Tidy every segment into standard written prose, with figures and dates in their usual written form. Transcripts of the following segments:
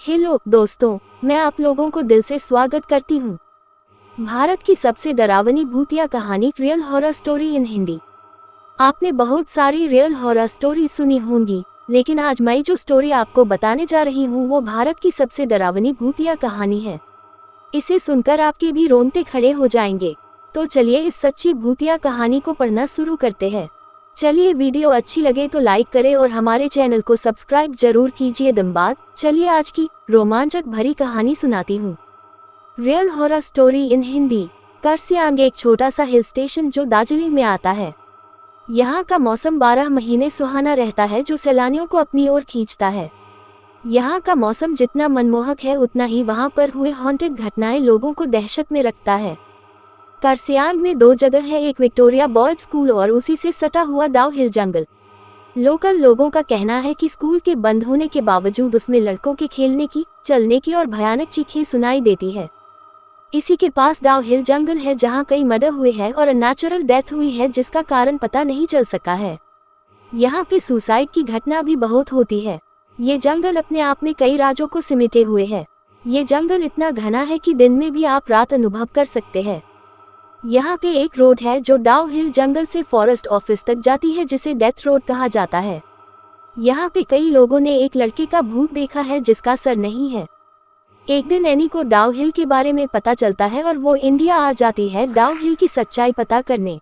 Hello दोस्तों, मैं आप लोगों को दिल से स्वागत करती हूँ। भारत की सबसे डरावनी भूतिया कहानी real horror story in Hindi. आपने बहुत सारी रियल हॉरर स्टोरी सुनी होंगी, लेकिन आज मैं जो स्टोरी आपको बताने जा रही हूँ वो भारत की सबसे डरावनी भूतिया कहानी है। इसे सुनकर आपके भी रोंगटे खड़े हो जाएंगे। तो चलिए इस सच्ची भूतिया कहानी को पढ़ना शुरू करते हैं। चलिए वीडियो अच्छी लगे तो लाइक करें और हमारे चैनल को सब्सक्राइब जरूर कीजिए। धन्यवाद। चलिए आज की रोमांचक भरी कहानी सुनाती हूँ। Real horror story in Hindi. Kurseong एक छोटा सा हिल स्टेशन जो दार्जिलिंग में आता है। यहाँ का मौसम 12 महीने सुहाना रहता है, जो सैलानियों को अपनी ओर खींचता है। यहाँ का मौसम जितना मनमोहक है उतना ही वहाँ पर हुए हॉन्टेड घटनाएं लोगों को दहशत में रखता है। कर्सियांग में 2 जगह है, एक विक्टोरिया बॉयज स्कूल और उसी से सटा हुआ डाउ हिल जंगल। लोकल लोगों का कहना है कि स्कूल के बंद होने के बावजूद उसमें लड़कों के खेलने की, चलने की और भयानक चीखें सुनाई देती है। इसी के पास डाउ हिल जंगल है जहां कई मर्डर हुए हैं और नेचुरल डेथ हुई है जिसका कारण पता नहीं चल सका है। यहाँ पे सुसाइड की घटना भी बहुत होती है। ये जंगल अपने आप में कई राजों को सिमटे हुए है। ये जंगल इतना घना है कि दिन में भी आप रात अनुभव कर सकते हैं। यहाँ पे एक रोड है जो डाउ हिल जंगल से फॉरेस्ट ऑफिस तक जाती है, जिसे डेथ रोड कहा जाता है। यहाँ पे कई लोगों ने एक लड़के का भूत देखा है जिसका सर नहीं है। एक दिन एनी को डाउ हिल के बारे में पता चलता है और वो इंडिया आ जाती है डाउ हिल की सच्चाई पता करने।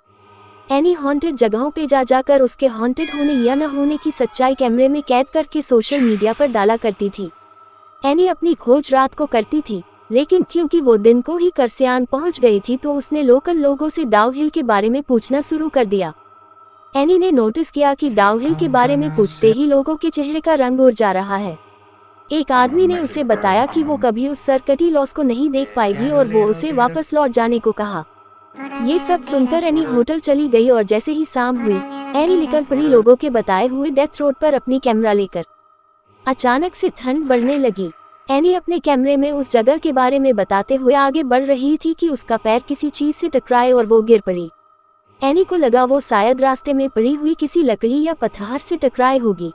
एनी हॉन्टेड जगहों पे जा जाकर उसके हॉन्टेड होने या न होने की सच्चाई कैमरे में कैद करके सोशल मीडिया पर डाला करती थी। एनी अपनी खोज रात को करती थी, लेकिन क्योंकि वो दिन को ही कर्सियांग पहुंच गई थी तो उसने लोकल लोगों से डाउ हिल के बारे में पूछना शुरू कर दिया। एनी ने नोटिस किया कि डाउ हिल के बारे में पूछते ही लोगों के चेहरे का रंग उड़ जा रहा है। एक आदमी ने उसे बताया कि वो कभी उस सरकटी लॉस को नहीं देख पाएगी और वो उसे वापस लौट जाने को कहा। ये सब सुनकर एनी होटल चली गई और जैसे ही शाम हुई, एनी निकल पड़ी लोगों के बताए हुए डेथ रोड पर अपनी कैमरा लेकर। अचानक से ठंड बढ़ने लगी। एनी अपने कैमरे में उस जगह के बारे में बताते हुए आगे बढ़ रही थी कि उसका पैर किसी चीज से टकराए और वो गिर पड़ी। एनी को लगा वो शायद रास्ते में पड़ी हुई किसी लकड़ी या पत्थर से टकराए होगी,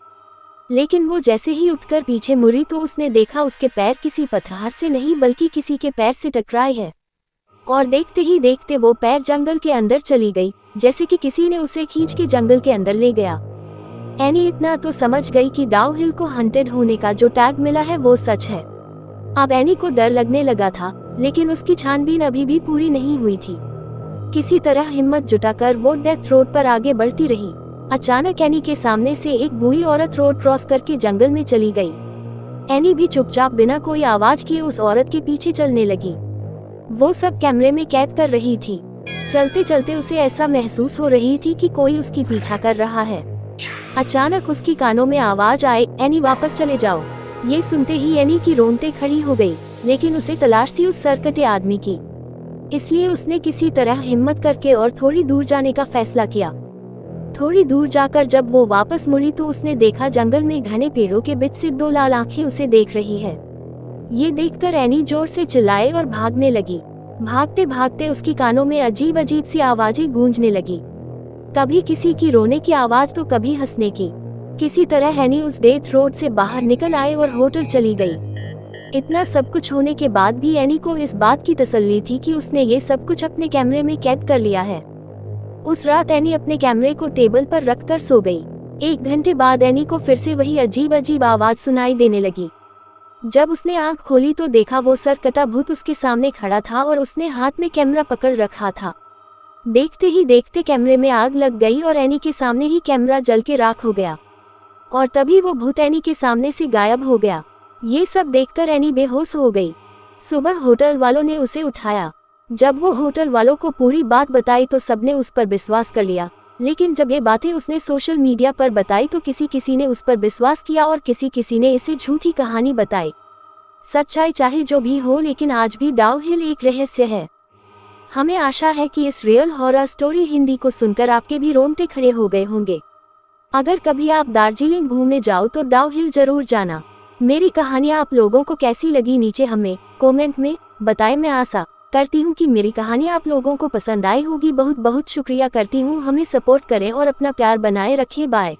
लेकिन वो जैसे ही उठकर पीछे मुड़ी तो उसने देखा उसके पैर किसी पत्थर से नहीं बल्कि किसी के पैर से टकराए हैं। और देखते ही देखते वो पैर जंगल के अंदर चली गई, जैसे कि किसी ने उसे खींच के जंगल के अंदर ले गया। एनी इतना तो समझ गई कि डाउ हिल को हंटेड होने का जो टैग मिला है वो सच है। अब एनी को डर लगने लगा था, लेकिन उसकी छानबीन अभी भी पूरी नहीं हुई थी। किसी तरह हिम्मत जुटाकर वो डेथ रोड पर आगे बढ़ती रही। अचानक एनी के सामने से एक बूढ़ी औरत रोड क्रॉस करके जंगल में चली गई। एनी भी चुपचाप बिना कोई आवाज किए उस औरत के पीछे चलने लगी। वो सब कैमरे में कैद कर रही थी। चलते चलते उसे ऐसा महसूस हो रही थी कि कोई उसकी पीछा कर रहा है। अचानक उसकी कानों में आवाज आए, एनी वापस चले जाओ। ये सुनते ही एनी की रोंगटे खड़ी हो गई, लेकिन उसे तलाश थी उस सरकटे आदमी की। इसलिए उसने किसी तरह हिम्मत करके और थोड़ी दूर जाने का फैसला किया। थोड़ी दूर जाकर जब वो वापस मुड़ी तो उसने देखा जंगल में घने पेड़ों के बीच से 2 लाल आंखें उसे देख रही है। ये देखकर एनी जोर से चिल्लाए और भागने लगी। भागते भागते उसकी कानों में अजीब अजीब सी आवाजें गूंजने लगी, कभी किसी की रोने की आवाज तो कभी हंसने की। किसी तरह एनी उस डेथ रोड से बाहर निकल आए और होटल चली गई। इतना सब कुछ होने के बाद भी एनी को इस बात की तसल्ली थी कि उसने ये सब कुछ अपने कैमरे में कैद कर लिया है। उस रात एनी अपने कैमरे को टेबल पर रखकर सो गई। 1 घंटे बाद एनी को फिर से वही अजीब अजीब आवाज सुनाई देने लगी। जब उसने आंख खोली तो देखा वो सरकटा भूत उसके सामने खड़ा था और उसने हाथ में कैमरा पकड़ रखा था। देखते ही देखते कैमरे में आग लग गई और एनी के सामने ही कैमरा जल के राख हो गया और तभी वो भूत एनी के सामने से गायब हो गया। ये सब देखकर एनी बेहोश हो गई। सुबह होटल वालों ने उसे उठाया। जब वो होटल वालों को पूरी बात बताई तो सबने उस पर विश्वास कर लिया, लेकिन जब ये बातें उसने सोशल मीडिया पर बताई तो किसी ने उस पर विश्वास किया और किसी ने इसे झूठी कहानी बताई। सच्चाई चाहे जो भी हो, लेकिन आज भी डाउ हिल एक रहस्य है। हमें आशा है कि इस रियल हॉरर स्टोरी हिंदी को सुनकर आपके भी रोंगटे खड़े हो गए होंगे। अगर कभी आप दार्जिलिंग घूमने जाओ तो डाउ हिल जरूर जाना। मेरी कहानियाँ आप लोगों को कैसी लगी नीचे हमें कमेंट में बताएं। मैं आशा करती हूँ कि मेरी कहानी आप लोगों को पसंद आई होगी। बहुत बहुत शुक्रिया करती हूँ। हमें सपोर्ट करें और अपना प्यार बनाए रखें। बाय।